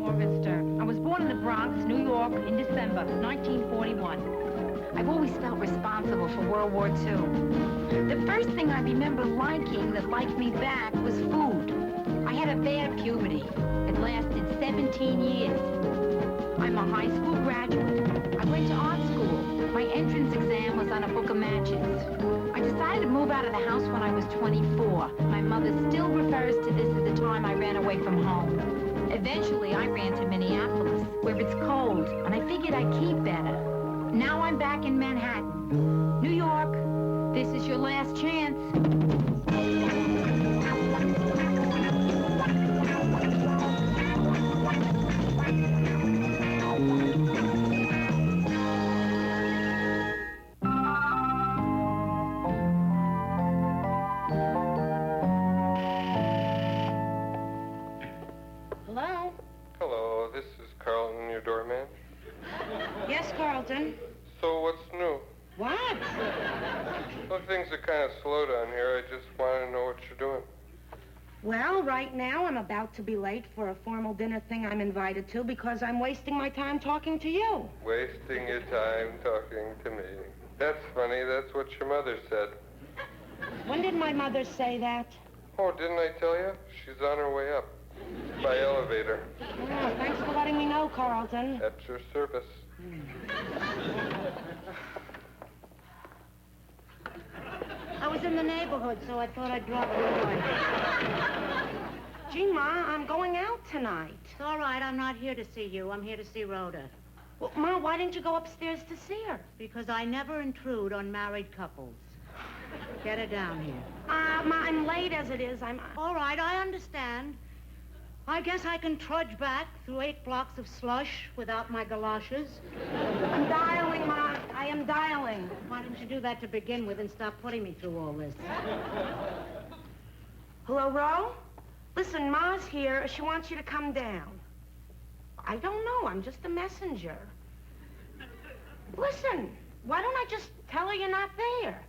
Choma Vista. I was born in the Bronx, New York, in December 1941. I've always felt responsible for World War II. The first thing I remember liking that liked me back was food. I had a bad puberty. It lasted 17 years. I'm a high school graduate. I went to art school. My entrance exam was on a book of matches. I decided to move out of the house when I was 24. My mother still refers to this as the time I ran away from home. Eventually, I ran to Minneapolis, where it's cold, and I figured I'd keep better. Now I'm back in Manhattan. New York, this is your last chance. Hello? Hello, this is Carlton, your doorman. Yes, Carlton. So what's new? What? Well, things are kind of slow down here. I just want to know what you're doing. Well, right now I'm about to be late for a formal dinner thing I'm invited to because I'm wasting my time talking to you. Wasting your time talking to me. That's funny. That's what your mother said. When did my mother say that? Oh, didn't I tell you? She's on her way up. By elevator. Oh, thanks for letting me know, Carlton. At your service. I was in the neighborhood, so I thought I'd drop by. Gee, Ma, I'm going out tonight. It's all right. I'm not here to see you. I'm here to see Rhoda. Well, Ma, why didn't you go upstairs to see her? Because I never intrude on married couples. Get her down here. Ma, I'm late as it is. All right, I understand. I guess I can trudge back through 8 blocks of slush without my galoshes. I'm dialing, Ma. I am dialing. Why didn't you do that to begin with and stop putting me through all this? Hello, Ro? Listen, Ma's here. She wants you to come down. I don't know. I'm just a messenger. Listen, why don't I just tell her you're not there?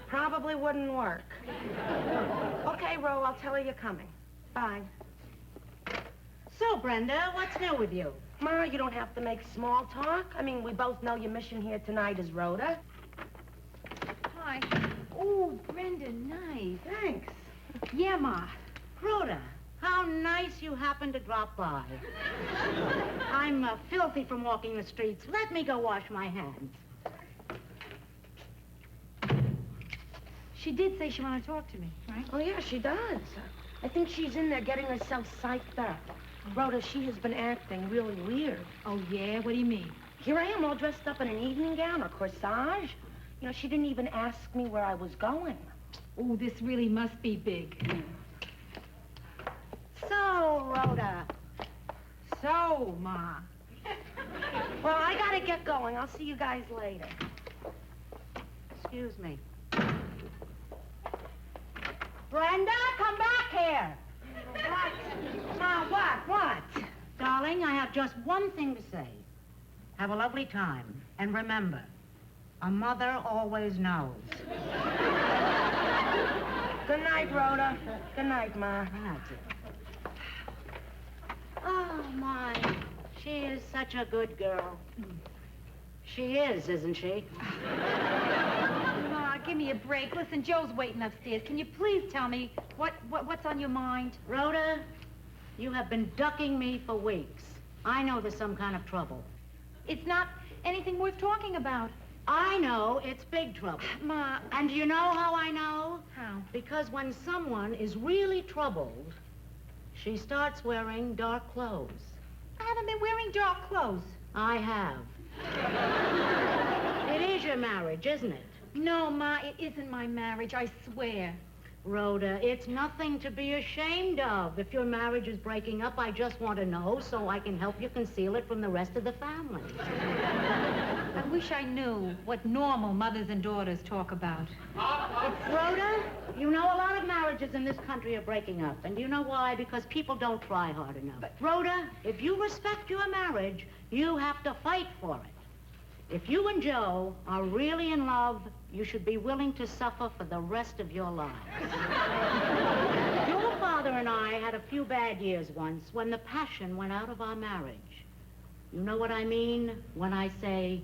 Probably wouldn't work. Okay, Ro, I'll tell her you're coming. Bye. So, Brenda, what's new with you? Ma, you don't have to make small talk. I mean, we both know your mission here tonight is Rhoda. Hi. Oh, Brenda, nice. Thanks. Yeah, Ma. Rhoda, how nice you happened to drop by. I'm filthy from walking the streets. Let me go wash my hands. She did say she wanted to talk to me, right? Oh, yeah, she does. I think she's in there getting herself psyched up. Rhoda, she has been acting really weird. Oh, yeah? What do you mean? Here I am all dressed up in an evening gown, a corsage. You know, she didn't even ask me where I was going. Oh, this really must be big. So, Rhoda. So, Ma. Well, I gotta get going. I'll see you guys later. Excuse me. Brenda, come back here. What? Ma, what? Darling, I have just one thing to say. Have a lovely time. And remember, a mother always knows. Good night, Rhoda. Good night, Ma. That's it. Oh, my. She is such a good girl. She is, isn't she? Ma, give me a break. Listen, Joe's waiting upstairs. Can you please tell me what's on your mind? Rhoda, you have been ducking me for weeks. I know there's some kind of trouble. It's not anything worth talking about. I know it's big trouble. Ma. And you know how I know? How? Because when someone is really troubled, she starts wearing dark clothes. I haven't been wearing dark clothes. I have. It is your marriage, isn't it? No, Ma, it isn't my marriage, I swear. Rhoda, it's nothing to be ashamed of. If your marriage is breaking up, I just want to know so I can help you conceal it from the rest of the family. I wish I knew what normal mothers and daughters talk about. Rhoda, you know a lot of marriages in this country are breaking up. And do you know why? Because people don't try hard enough. But Rhoda, if you respect your marriage, you have to fight for it. If you and Joe are really in love, you should be willing to suffer for the rest of your lives. Your father and I had a few bad years once when the passion went out of our marriage. You know what I mean when I say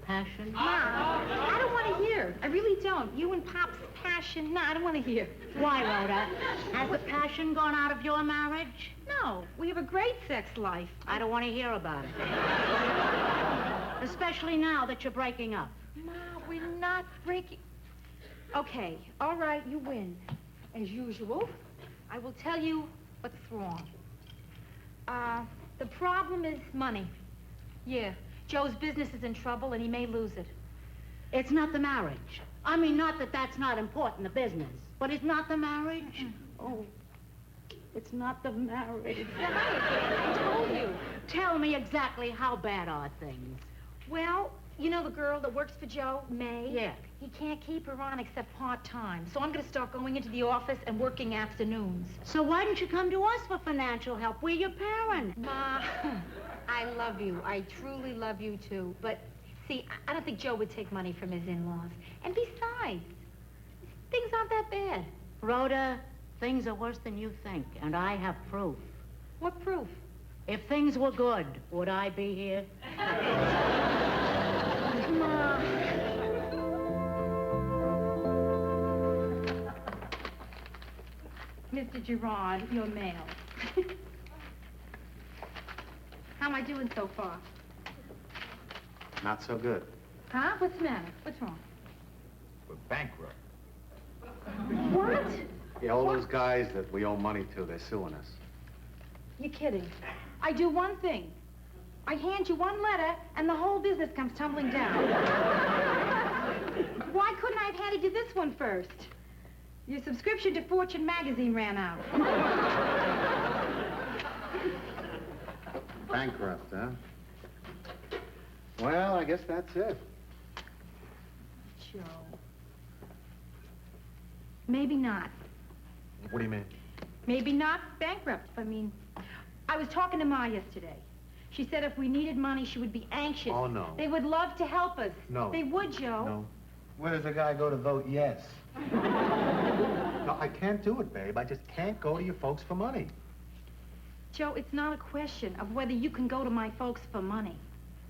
passion? Ma, I don't want to hear. I really don't. You and Pop's passion. No, I don't want to hear. Why, Rhoda? Has the passion gone out of your marriage? No, we have a great sex life. I don't want to hear about it. Especially now that you're breaking up. Ma, we're not breaking... Okay, all right, you win. As usual, I will tell you what's wrong. The problem is money. Yeah, Joe's business is in trouble and he may lose it. It's not the marriage. I mean, not that that's not important, the business. But it's not the marriage? Oh, it's not the marriage. I told you. Tell me exactly how bad are things. Well, you know the girl that works for Joe, May? Yeah. He can't keep her on except part-time. So I'm going to start going into the office and working afternoons. So why didn't you come to us for financial help? We're your parents. Ma, I love you. I truly love you, too. But, see, I don't think Joe would take money from his in-laws. And besides, things aren't that bad. Rhoda, things are worse than you think, and I have proof. What proof? If things were good, would I be here? Ma. Mr. Gerard, your mail. How am I doing so far? Not so good. Huh? What's the matter? What's wrong? We're bankrupt. What? Yeah, all those guys that we owe money to, they're suing us. You're kidding. I do one thing. I hand you one letter, and the whole business comes tumbling down. Why couldn't I have handed you this one first? Your subscription to Fortune magazine ran out. Bankrupt, huh? Well, I guess that's it. Joe. Maybe not. What do you mean? Maybe not bankrupt. I mean, I was talking to Ma yesterday. She said if we needed money, she would be anxious. Oh, no. They would love to help us. No. They would, Joe. No. Where does a guy go to vote yes? No, I can't do it, babe. I just can't go to your folks for money. Joe, it's not a question of whether you can go to my folks for money.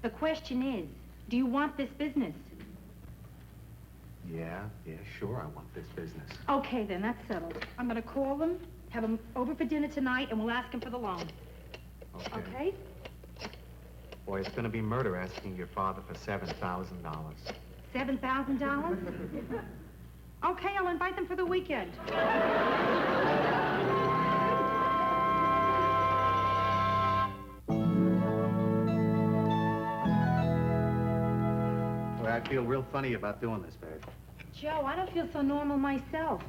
The question is, do you want this business? Yeah, sure, I want this business. Okay, then, that's settled. I'm going to call them, have them over for dinner tonight, and we'll ask them for the loan. Okay? Boy, it's gonna be murder asking your father for $7,000. $7,000? Okay, I'll invite them for the weekend. Boy, I feel real funny about doing this, babe. Joe, I don't feel so normal myself.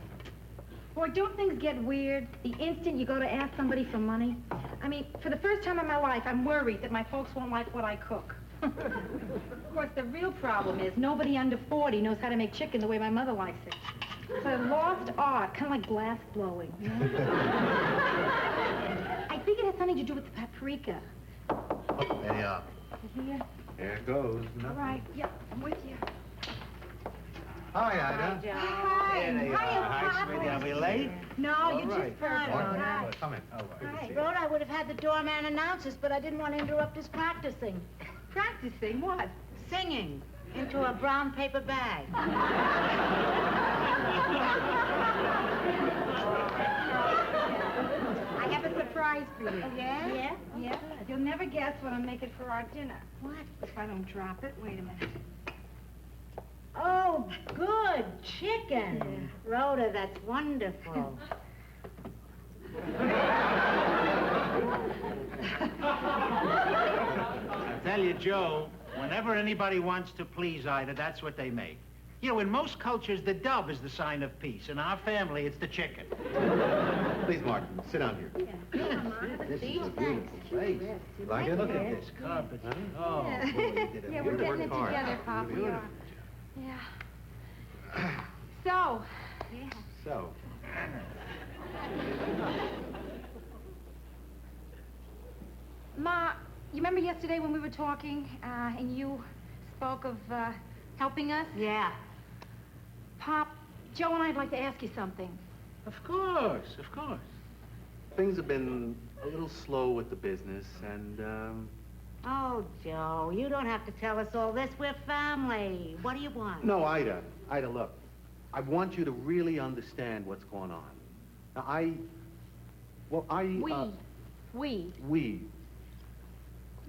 Boy, don't things get weird the instant you go to ask somebody for money? I mean, for the first time in my life, I'm worried that my folks won't like what I cook. Of course, the real problem is nobody under 40 knows how to make chicken the way my mother likes it. It's a lost art, kind of like glass blowing. You know? I think it has something to do with the paprika. Oh, there you are. Here. There it goes. All right, yeah, I'm with you. Hi, Ida. Hi. There they are. Hi, sweetie. Are we late? No, you right. just perfect. Hi. Come in. Hi. Rhoda, I would have had the doorman announce us, but I didn't want to interrupt his practicing. Practicing what? Singing into a brown paper bag. I have a surprise for you. Yeah? Yeah? Yeah. You'll never guess what I'm making for our dinner. What? If I don't drop it, wait a minute. Oh, good. Chicken. Rhoda, that's wonderful. I tell you, Joe, whenever anybody wants to please Ida, that's what they make. You know, in most cultures, the dove is the sign of peace. In our family, it's the chicken. Please, Martin, sit down here. This is a beautiful place. Like it? Look at this carpet. Oh, boy, you did a Yeah, we're getting it hard. together, Pop. We Beautiful. are. Yeah. So, So, Ma, you remember yesterday when we were talking, and you spoke of, helping us? Yeah. Pop, Joe and I'd like to ask you something. Of course, of course. things have been a little slow with the business, and, Oh, Joe, you don't have to tell us all this. We're family. What do you want? No, Ida. Ida, look. I want you to really understand what's going on. Now,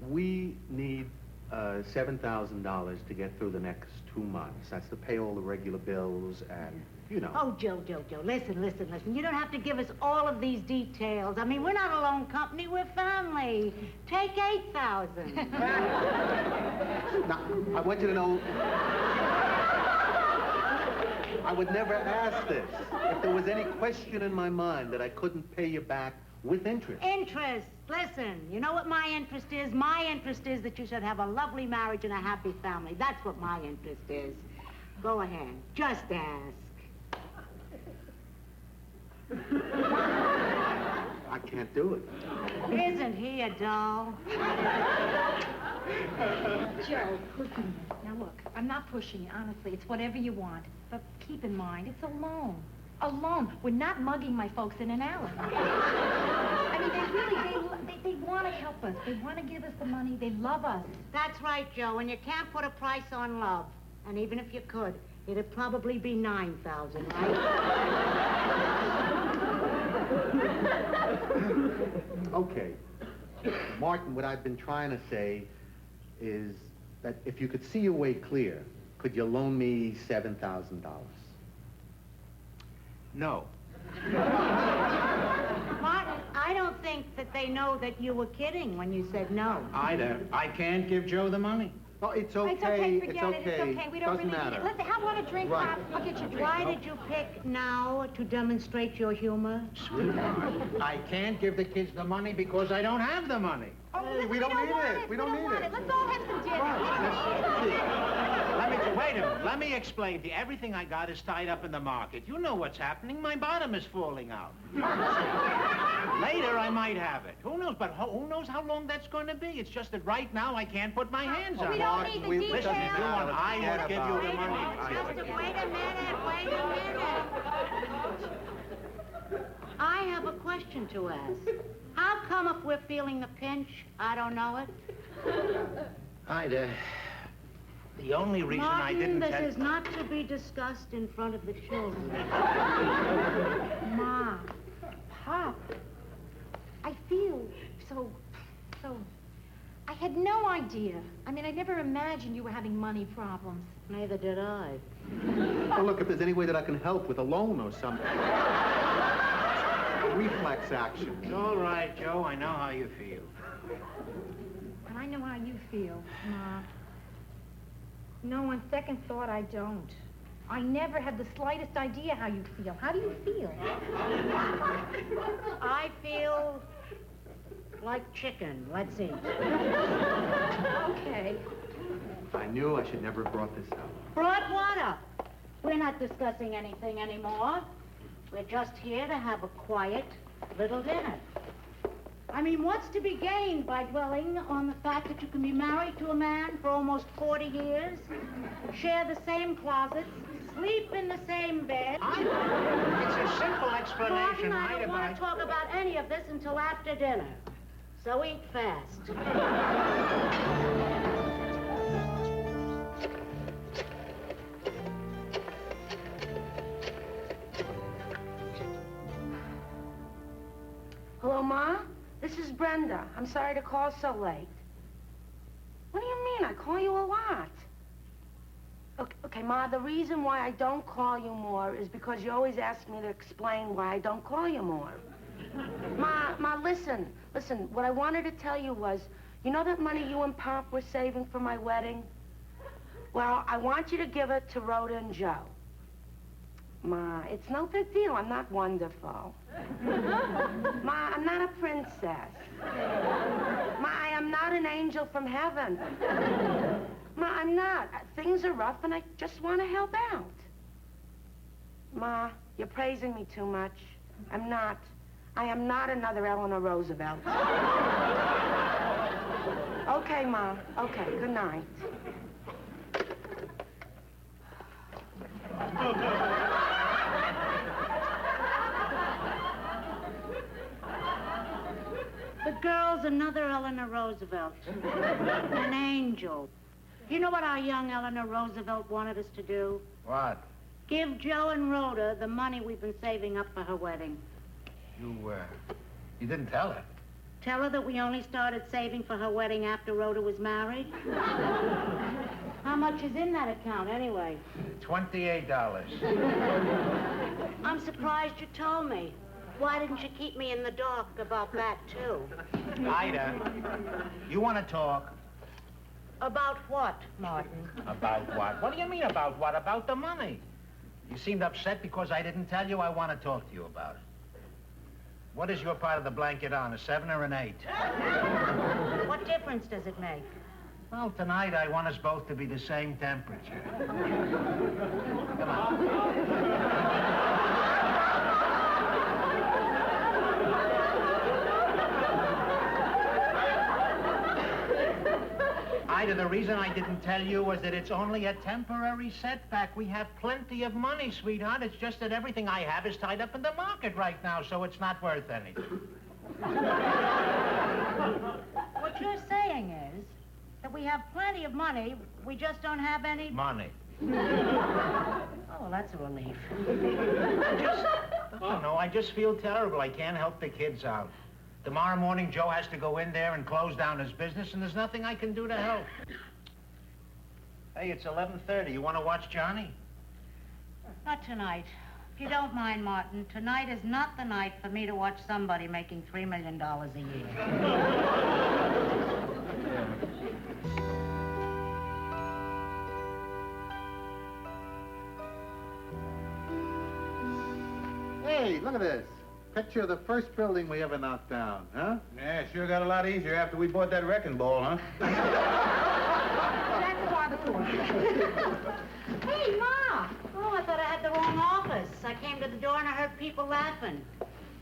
We need $7,000 to get through the next 2 months. That's to pay all the regular bills and, you know. Oh, Joe, listen. You don't have to give us all of these details. I mean, we're not a loan company, we're family. Take 8,000. Now, I want you to know, I would never ask this if there was any question in my mind that I couldn't pay you back with interest. Interest. Listen, you know what my interest is? My interest is that you should have a lovely marriage and a happy family. That's what my interest is. Go ahead. Just ask. I can't do it. Isn't he a doll? Joe, listen. Now look, I'm not pushing you, honestly. It's whatever you want. But keep in mind, it's a loan. A loan. We're not mugging my folks in an alley. I mean, they want to help us. They want to give us the money. They love us. That's right, Joe, and you can't put a price on love. And even if you could, it'd probably be 9,000, right? Okay. Martin, what I've been trying to say is that if you could see your way clear, could you loan me $7,000? No. Martin, I don't think that they know that you were kidding when you said no. Ida, I can't give Joe the money. Oh, it's okay. It's okay, forget it. It's okay. We don't Doesn't really need matter. it. Listen, have one a drink, Right. Pop. I'll get you a drink. Why did you pick now to demonstrate your humor? Sweetheart, I can't give the kids the money because I don't have the money. Oh, listen, we don't need want it. We don't need want it. Let's all have some dinner. Wait a minute. Let me explain to you. Everything I got is tied up in the market. You know what's happening. My bottom is falling out. Later, I might have it. Who knows? But who knows how long that's going to be? It's just that right now, I can't put my hands on it. We don't need the details. Listen, if you want, I will give you the money. Wait a minute. I have a question to ask. How come if we're feeling the pinch, I don't know it? Ida, the only reason I didn't Martin, tell... this is not to be discussed in front of the children. Ma, Pop, I feel so... I had no idea. I mean, I never imagined you were having money problems. Neither did I. Well, look, if there's any way that I can help with a loan or something. A reflex action. It's all right, Joe. I know how you feel. And I know how you feel, Ma. No, on second thought, I don't. I never had the slightest idea how you feel. How do you feel? I feel like chicken. Let's eat. Okay. I knew I should never have brought this up. Brought what up? We're not discussing anything anymore. We're just here to have a quiet little dinner. I mean, what's to be gained by dwelling on the fact that you can be married to a man for almost 40 years, share the same closets, sleep in the same bed? It's a simple explanation, Martin, I don't Ida. want to talk about any of this until after dinner. So eat fast. Hello, Ma? This is Brenda. I'm sorry to call so late. What do you mean? I call you a lot. Okay, Ma, the reason why I don't call you more is because you always ask me to explain why I don't call you more. Ma, listen. What I wanted to tell you was, you know that money you and Pop were saving for my wedding? Well, I want you to give it to Rhoda and Joe. Ma, it's no big deal. I'm not wonderful. Ma, I'm not a princess. Ma, I am not an angel from heaven. Ma, I'm not. Things are rough and I just want to help out. Ma, you're praising me too much. I'm not. I am not another Eleanor Roosevelt. Okay, Ma. Okay, good night. The girl's another Eleanor Roosevelt. An angel. You know what our young Eleanor Roosevelt wanted us to do? What? Give Joe and Rhoda the money we've been saving up for her wedding. You didn't tell her. Tell her that we only started saving for her wedding after Rhoda was married. How much is in that account, anyway? $28. I'm surprised you told me. Why didn't you keep me in the dark about that, too? Ida, you want to talk? About what, Martin? About what? What do you mean about what? About the money. You seemed upset because I didn't tell you. I want to talk to you about it. What is your part of the blanket on, a 7 or an 8? What difference does it make? Well, tonight I want us both to be the same temperature. Come on. Ida, the reason I didn't tell you was that it's only a temporary setback. We have plenty of money, sweetheart. It's just that everything I have is tied up in the market right now, so it's not worth anything. What you're saying is that we have plenty of money, we just don't have any... Money. Oh, that's a relief. I just feel terrible. I can't help the kids out. Tomorrow morning, Joe has to go in there and close down his business, and there's nothing I can do to help. Hey, it's 11:30. You want to watch Johnny? Not tonight. If you don't mind, Martin, tonight is not the night for me to watch somebody making $3 million a year. Hey, look at this. Picture of the first building we ever knocked down, huh? Yeah, sure got a lot easier after we bought that wrecking ball, huh? That's why the course. Hey, Ma! Oh, I thought I had the wrong office. I came to the door and I heard people laughing.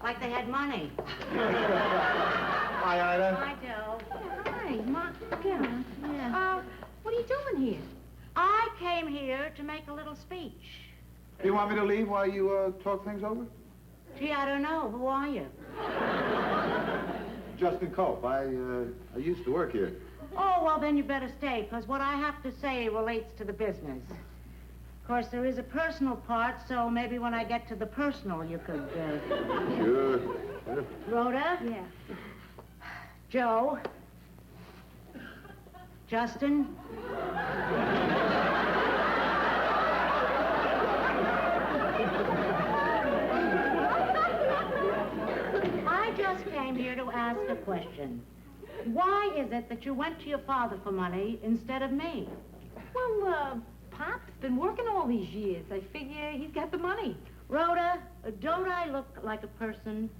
Like they had money. Hi, Ida. Hi, Joe. Hi, Ma. Yeah. What are you doing here? I came here to make a little speech. You want me to leave while you talk things over? Gee, I don't know. Who are you? Justin Cope. I used to work here. Oh, well, then you better stay, because what I have to say relates to the business. Of course, there is a personal part, so maybe when I get to the personal, you could, Sure. Rhoda? Yeah. Joe? Justin? I just came here to ask a question. Why is it that you went to your father for money instead of me? Well, Pop's been working all these years. I figure he's got the money. Rhoda, don't I look like a person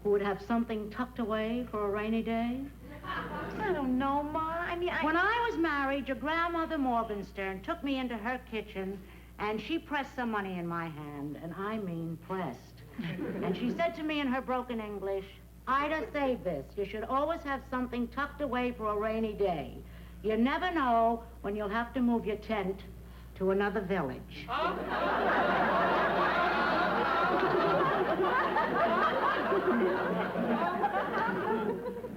who would have something tucked away for a rainy day? I don't know, Ma. When I was married, your grandmother Morgenstern took me into her kitchen, and she pressed some money in my hand, and I mean pressed. And she said to me in her broken English, Ida, save this. You should always have something tucked away for a rainy day. You never know when you'll have to move your tent to another village.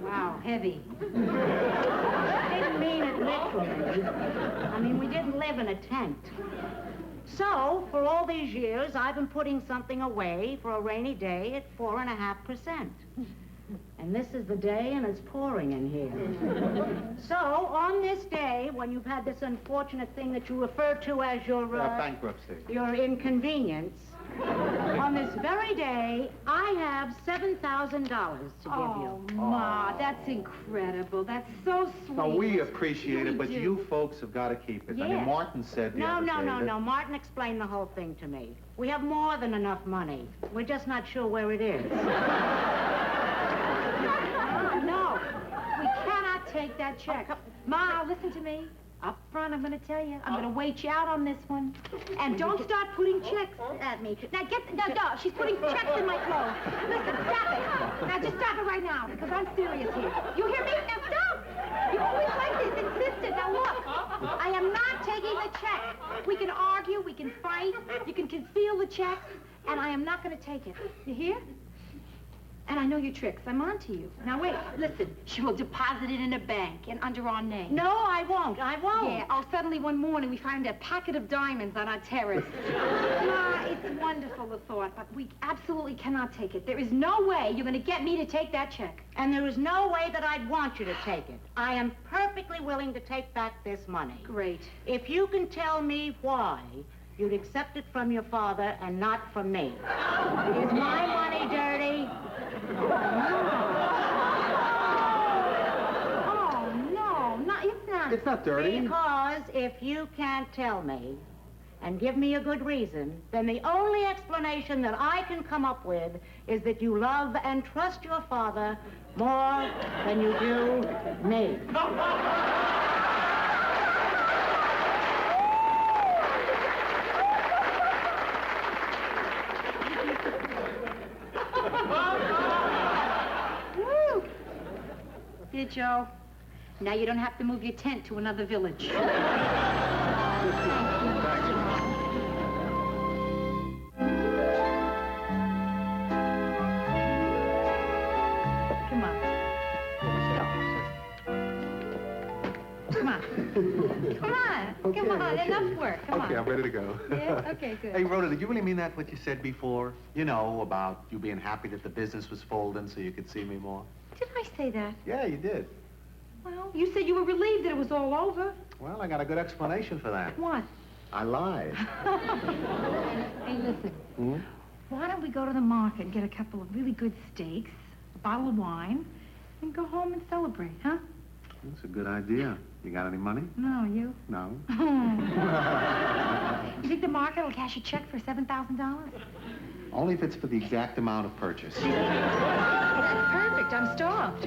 Wow, heavy. I didn't mean it literally. I mean, we didn't live in a tent. So, for all these years, I've been putting something away for a rainy day at 4.5%. And this is the day, and it's pouring in here. So, on this day, when you've had this unfortunate thing that you refer to as your... bankruptcy. Your inconvenience, on this very day, I have $7,000 to give you. Oh, Ma, that's incredible. That's so sweet. No, we appreciate it, but do. you folks have got to keep it. I mean, Yes. Martin said the other day that- No. Martin explained the whole thing to me. We have more than enough money. We're just not sure where it is. No, we cannot take that check. Ma, listen to me. Up front, I'm going to tell you. I'm going to wait you out on this one. And don't start putting checks at me. Now, no, she's putting checks in my clothes. Listen, stop it. Now, just stop it right now, because I'm serious here. You hear me? Now, stop. You always like this, insistent. Now, look, I am not taking the check. We can argue, we can fight, you can conceal the check, and I am not going to take it. You hear? And I know your tricks. I'm on to you. Now, wait, listen. She will deposit it in a bank and under our name. No, I won't. I won't. Yeah, suddenly one morning we find a packet of diamonds on our terrace. Ma, it's wonderful, the thought, but we absolutely cannot take it. There is no way you're going to get me to take that check. And there is no way that I'd want you to take it. I am perfectly willing to take back this money. Great. If you can tell me why you'd accept it from your father and not from me. Is my money dirty? Oh, no, it's not. It's not dirty. Because if you can't tell me and give me a good reason, then the only explanation that I can come up with is that you love and trust your father more than you do me. Woo! Here, Joe. Now you don't have to move your tent to another village. Come on. Come on. Come on. Come on. Enough work. Come on. Okay, I'm ready to go. Yeah? Okay, good. Hey, Rhoda, did you really mean that, what you said before? You know, about you being happy that the business was folding so you could see me more? Did I say that? Yeah, you did. Well, you said you were relieved that it was all over. Well, I got a good explanation for that. What? I lied. Hey, listen. Hmm? Why don't we go to the market and get a couple of really good steaks, a bottle of wine, and go home and celebrate, huh? That's a good idea. You got any money? No, you? No. You think the market will cash a check for $7,000? Only if it's for the exact amount of purchase. That's perfect. I'm starved.